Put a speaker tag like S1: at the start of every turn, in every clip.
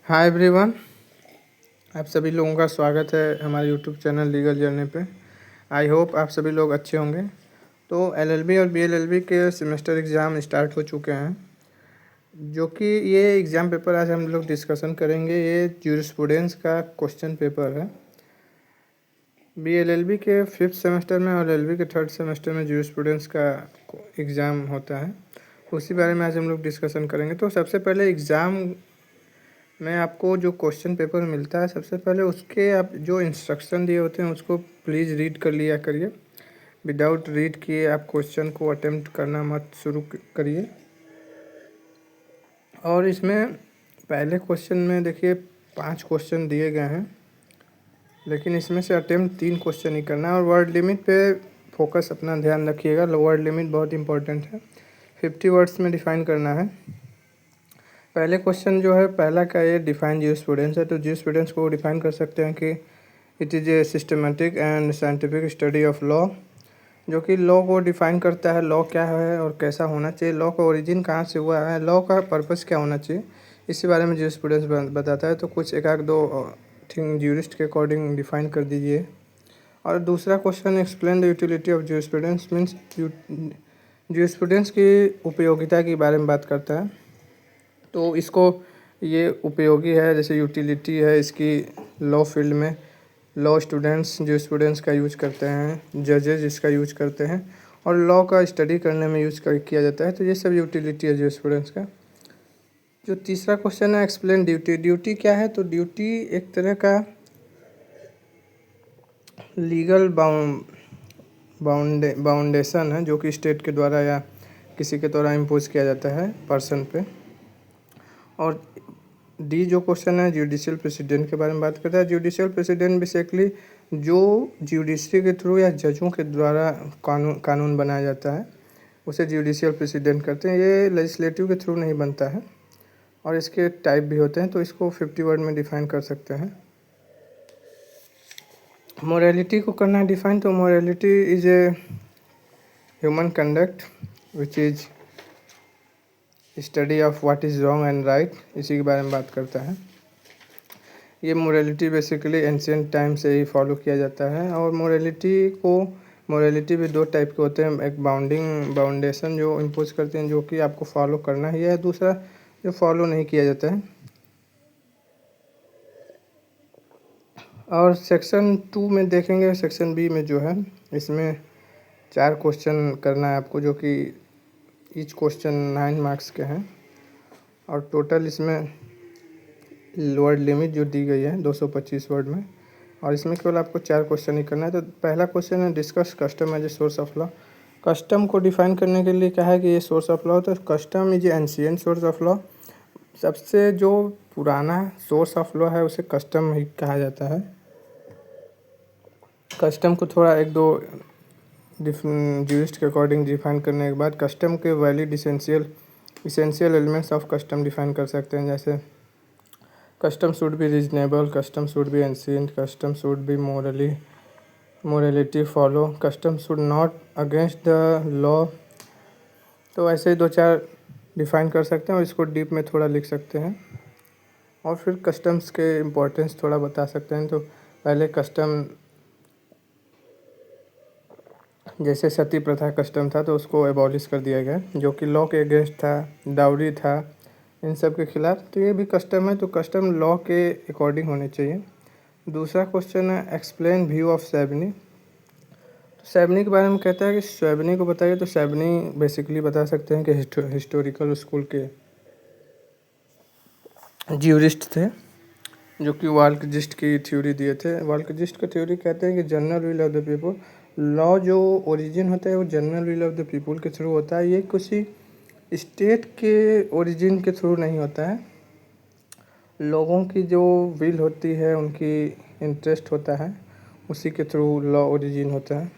S1: Hi everyone. आप सभी लोगों का स्वागत है हमारे यूट्यूब चैनल लीगल जर्नी पे। आई होप आप सभी लोग अच्छे होंगे। तो एलएलबी और बीएलएलबी के सेमेस्टर एग्ज़ाम स्टार्ट हो चुके हैं, जो कि ये एग्ज़ाम पेपर आज हम लोग डिस्कशन करेंगे। ये ज्यूरिस्प्रूडेंस का क्वेश्चन पेपर है। बीएलएलबी के 5th सेमेस्टर में और एलएलबी के 3rd सेमेस्टर में ज्यूरिस्प्रूडेंस का एग्ज़ाम होता है, उसी बारे में आज हम लोग डिस्कशन करेंगे। तो सबसे पहले एग्ज़ाम में आपको जो क्वेश्चन पेपर मिलता है, सबसे पहले उसके आप जो इंस्ट्रक्शन दिए होते हैं उसको प्लीज़ रीड कर लिया करिए। विदाउट रीड किए आप क्वेश्चन को अटेम्प्ट करना मत शुरू करिए। और इसमें पहले क्वेश्चन में देखिए 5 क्वेश्चन दिए गए हैं, लेकिन इसमें से अटेम्प्ट 3 क्वेश्चन ही करना है। और वर्ड लिमिट पे फोकस अपना ध्यान रखिएगा। वर्ड लिमिट बहुत इंपॉर्टेंट है, 50 वर्ड्स में डिफ़ाइन करना है। पहले क्वेश्चन जो है पहला का ये डिफाइन ज्यूरिस्प्रूडेंस है। तो ज्यूरिस्प्रूडेंस को डिफाइन कर सकते हैं कि it is a systematic and scientific study of law, जो कि लॉ को डिफाइन करता है। लॉ क्या है और कैसा होना चाहिए, लॉ का ओरिजिन कहाँ से हुआ है, लॉ का पर्पस क्या होना चाहिए, इसी बारे में ज्यूरिस्प्रूडेंस बताता है। तो कुछ एक आध दो थिंग ज्यूरिस्ट के अकॉर्डिंग डिफाइन कर दीजिए। और दूसरा question explain the utility of jurisprudence means jurisprudence की उपयोगिता के बारे में बात करता है। तो इसको ये उपयोगी है, जैसे यूटिलिटी है इसकी लॉ फील्ड में। लॉ स्टूडेंट्स जो स्टूडेंट्स का यूज करते हैं, जजेज इसका यूज करते हैं, और लॉ का स्टडी करने में किया जाता है। तो ये सब यूटिलिटी है जो स्टूडेंट्स का। जो तीसरा क्वेश्चन है एक्सप्लेन ड्यूटी। ड्यूटी क्या है? तो ड्यूटी एक तरह का लीगल बाउंडेशन है, जो कि स्टेट के द्वारा या किसी के द्वारा इम्पोज किया जाता है पर्सन पे। और डी जो क्वेश्चन है जुडिशियल प्रेसिडेंट के बारे में बात करता है। जुडिशियल प्रेसिडेंट बेसिकली जो जुडिशरी के थ्रू या जजों के द्वारा कानून बनाया जाता है, उसे जुडिशियल प्रेसिडेंट करते हैं। ये लेजिस्लेटिव के थ्रू नहीं बनता है, और इसके टाइप भी होते हैं। तो इसको 50 वर्ड में डिफाइन कर सकते हैं। मोरालिटी को करना है डिफाइन। तो morality is a human conduct which is study of what is wrong and right, इसी के बारे में बात करता है। ये मोरालिटी बेसिकली एंशिएंट टाइम से ही फॉलो किया जाता है। और मोरालिटी भी 2 टाइप के होते हैं। एक बाउंडेशन जो इम्पोज करते हैं, जो कि आपको फॉलो करना ही है। दूसरा जो फॉलो नहीं किया जाता है। और सेक्शन 2 में देखेंगे, सेक्शन बी में जो है इसमें 4 क्वेश्चन करना है आपको, जो कि ईच क्वेश्चन 9 मार्क्स के हैं। और टोटल इसमें वर्ड लिमिट जो दी गई है 225 वर्ड में, और इसमें केवल आपको 4 क्वेश्चन ही करना है। तो पहला क्वेश्चन है discuss custom as a source of law. Custom को डिफाइन करने के लिए क्या है कि ये सोर्स ऑफ लॉ। तो custom is ancient source of law. सबसे जो पुराना सोर्स ऑफ लॉ है उसे कस्टम ही कहा जाता है। कस्टम को थोड़ा एक दो ज्यूरिस्ट के अकॉर्डिंग डिफाइन करने के बाद कस्टम के valid essential elements of custom define कर सकते हैं। जैसे custom should be reasonable, custom should be ancient, custom should be morality follow, custom should not against the law. तो ऐसे ही 2-4 डिफाइन कर सकते हैं, और इसको डीप में थोड़ा लिख सकते हैं। और फिर कस्टम्स के इम्पोर्टेंस थोड़ा बता सकते हैं। तो पहले कस्टम, जैसे सती प्रथा कस्टम था, तो उसको एबॉलिश कर दिया गया, जो कि लॉ के अगेंस्ट था। डाउरी था, इन सब के खिलाफ। तो ये भी कस्टम है। तो कस्टम लॉ के अकॉर्डिंग होने चाहिए। दूसरा क्वेश्चन है एक्सप्लेन व्यू ऑफ सेबनी। तो सेबनी के बारे में कहता है कि सेबनी को बताइए। तो सेबनी बेसिकली बता सकते हैं कि हिस्टोरिकल स्कूल के ज्यूरिस्ट थे, जो कि वाल्कजिस्ट की थ्योरी दिए थे। वाल्कजिस्ट का थ्योरी कहते हैं कि general will of the people, law जो ओरिजिन होता है वो general will of the people के थ्रू होता है। ये किसी स्टेट के ओरिजिन के थ्रू नहीं होता है। लोगों की जो विल होती है, उनकी इंटरेस्ट होता है, उसी के थ्रू लॉ ओरिजिन होता है।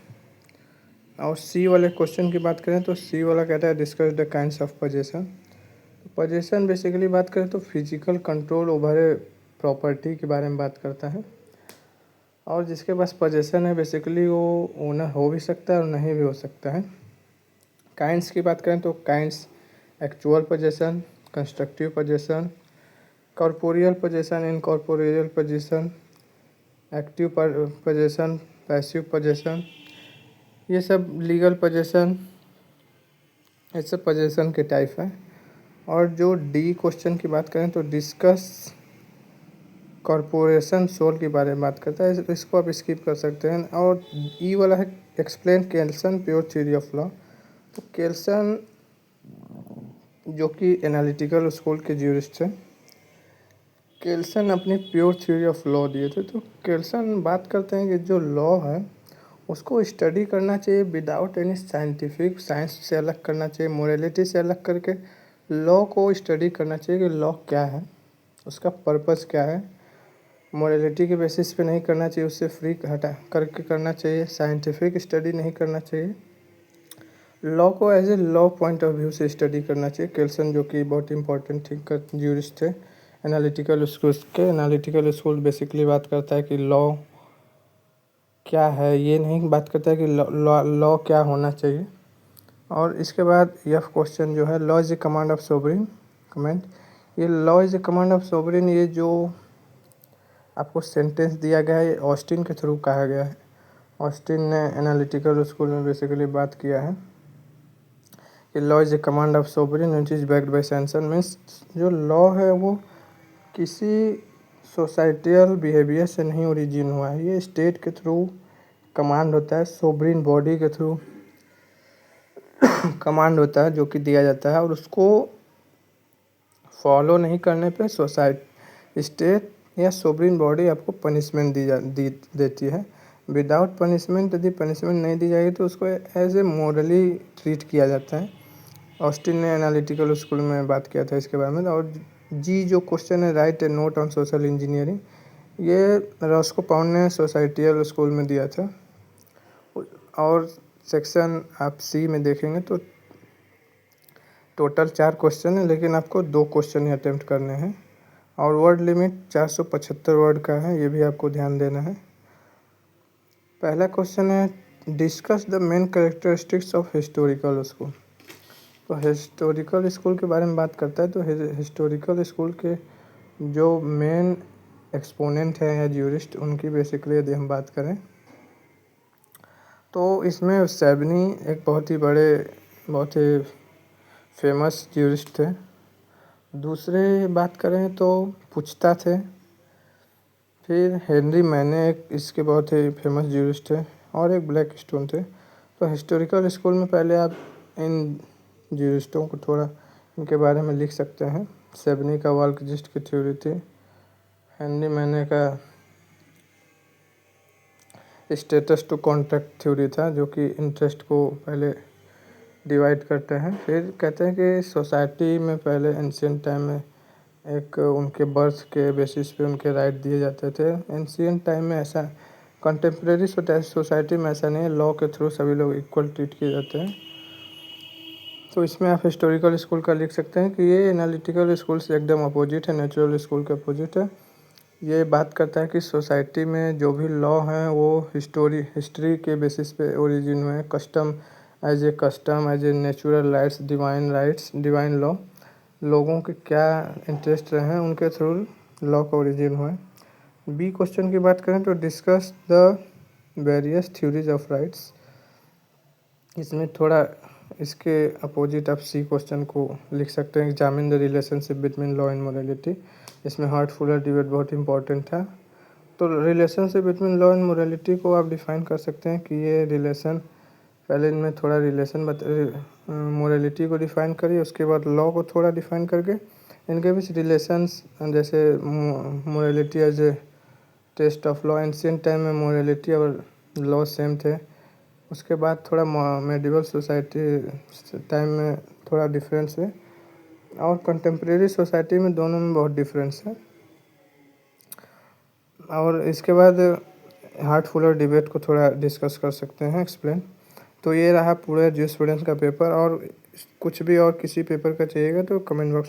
S1: और सी वाले क्वेश्चन की बात करें तो सी वाला कहता है discuss the kinds of possession. Possession basically बात करें तो physical control over a property के बारे में बात करता है। और जिसके पास पोजेसन है बेसिकली वो ओनर हो भी सकता है और नहीं भी हो सकता है। काइंड्स की बात करें तो kinds actual possession, constructive possession, corporeal position, incorporeal position, active position, passive position, ये सब लीगल पोजीशन, ये सब पोजीशन के टाइप हैं। और जो डी क्वेश्चन की बात करें तो डिस्कस कॉर्पोरेशन सोल के बारे में बात करता है, इसको आप स्किप कर सकते हैं। और ई वाला है explain Kelsen pure theory of law. तो केल्सन जो कि एनालिटिकल स्कूल के ज्यूरिस्ट थे, केल्सन अपनी प्योर थ्योरी ऑफ लॉ दिए थे। तो केल्सन बात करते हैं कि जो लॉ है उसको स्टडी करना चाहिए विदाउट एनी साइंटिफिक, साइंस से अलग करना चाहिए, मोरालिटी से अलग करके लॉ को स्टडी करना चाहिए कि लॉ क्या है, उसका पर्पस क्या है। मोरालिटी के बेसिस पे नहीं करना चाहिए, उससे फ्री हटा करके करना चाहिए, साइंटिफिक स्टडी नहीं करना चाहिए। लॉ को as a law point of view से स्टडी करना चाहिए। केल्सन जो कि बहुत इंपॉर्टेंट थिंकर ज्यूरिस्ट थे एनालिटिकल स्कूल के। एनालिटिकल स्कूल बेसिकली बात करता है कि लॉ क्या है, ये नहीं बात करता है कि लॉ क्या होना चाहिए। और इसके बाद यह क्वेश्चन जो है law is a command of sovereign comment. ये law is a command of sovereign, ये जो आपको सेंटेंस दिया गया है ये ऑस्टिन के थ्रू कहा गया है। ऑस्टिन ने एनालिटिकल स्कूल में बेसिकली बात किया है कि law is a command of sovereign which is backed by sanction. Means जो लॉ है वो किसी सोसाइटियल बिहेवियर से नहीं ओरिजिन हुआ है, ये स्टेट के थ्रू कमांड होता है, सोवरेन बॉडी के थ्रू कमांड होता है जो कि दिया जाता है। और उसको फॉलो नहीं करने पे सोसाइटी, स्टेट या सोवरेन बॉडी आपको पनिशमेंट देती है। विदाउट पनिशमेंट, यदि पनिशमेंट नहीं दी जाएगी तो उसको एज ए मॉरली ट्रीट किया जाता है। ऑस्टिन ने एनालिटिकल स्कूल में बात किया था इसके बारे में। और जी जो क्वेश्चन है right A note on social engineering, ये रॉस्को पाउंड ने सोसाइटियल स्कूल में दिया था। और सेक्शन आप सी में देखेंगे तो टोटल 4 क्वेश्चन है, लेकिन आपको 2 क्वेश्चन ही अटेम्प्ट करने हैं। और वर्ड लिमिट 475 वर्ड का है, ये भी आपको ध्यान देना है। पहला क्वेश्चन है discuss the main characteristics of historical school. तो हिस्टोरिकल स्कूल के बारे में बात करता है। तो हिस्टोरिकल स्कूल के जो मेन एक्सपोनेंट हैं या ज्यूरिस्ट, उनकी बेसिकली यदि हम बात करें तो इसमें सेबनी एक बहुत ही फेमस ज्यूरिस्ट थे। दूसरे बात करें तो पुछता थे। फिर हेनरी मैने एक इसके बहुत ही फेमस ज्यूरिस्ट थे। और एक ब्लैक स्टोन थे। तो हिस्टोरिकल स्कूल में पहले आप इन ज्यूरिस्टों को थोड़ा इनके बारे में लिख सकते हैं। सेबनी का वाल्कजिस्ट की थ्योरी थी। हेनरी मैने का स्टेटस टू कॉन्ट्रैक्ट थ्योरी था, जो कि इंटरेस्ट को पहले डिवाइड करते हैं। फिर कहते हैं कि सोसाइटी में पहले एंशियंट टाइम में एक उनके बर्थ के बेसिस पे उनके राइट दिए जाते थे। एंशियंट टाइम में ऐसा, कंटेम्प्रेरी सोसाइटी में ऐसा नहीं है, लॉ के थ्रू सभी लोग इक्वल ट्रीट किए जाते हैं। तो इसमें आप हिस्टोरिकल स्कूल का लिख सकते हैं कि ये एनालिटिकल स्कूल से एकदम अपोजिट है, नेचुरल स्कूल के अपोजिट है। ये बात करता है कि सोसाइटी में जो भी लॉ हैं वो हिस्ट्री के बेसिस पे ओरिजिन हुए हैं। Custom as a natural rights, divine law, लोगों के क्या इंटरेस्ट रहे हैं उनके थ्रू लॉ का ओरिजिन हुआ है। बी क्वेश्चन की बात करें तो discuss the various theories of rights. इसमें थोड़ा इसके अपोजिट आप सी क्वेश्चन को लिख सकते हैं, examine the relationship between law and morality. इसमें हार्टफुलर डिबेट बहुत इंपॉर्टेंट था। तो relationship between law and morality को आप डिफाइन कर सकते हैं कि ये रिलेशन, पहले इनमें थोड़ा मोरालिटी को डिफाइन करिए, उसके बाद लॉ को थोड़ा डिफाइन करके इनके बीच रिलेशंस, जैसे morality as a test of law. Ancient time में मोरालिटी और लॉ सेम थे। उसके बाद थोड़ा मेडिवल सोसाइटी टाइम में थोड़ा डिफरेंस है, और कंटेम्प्रेरी सोसाइटी में दोनों में बहुत डिफरेंस है। और इसके बाद हार्टफुलर डिबेट को थोड़ा डिस्कस कर सकते हैं, एक्सप्लेन। तो ये रहा पूरा जूरिस्प्रूडेंस का पेपर। और कुछ भी और किसी पेपर का चाहिएगा तो कमेंट बॉक्स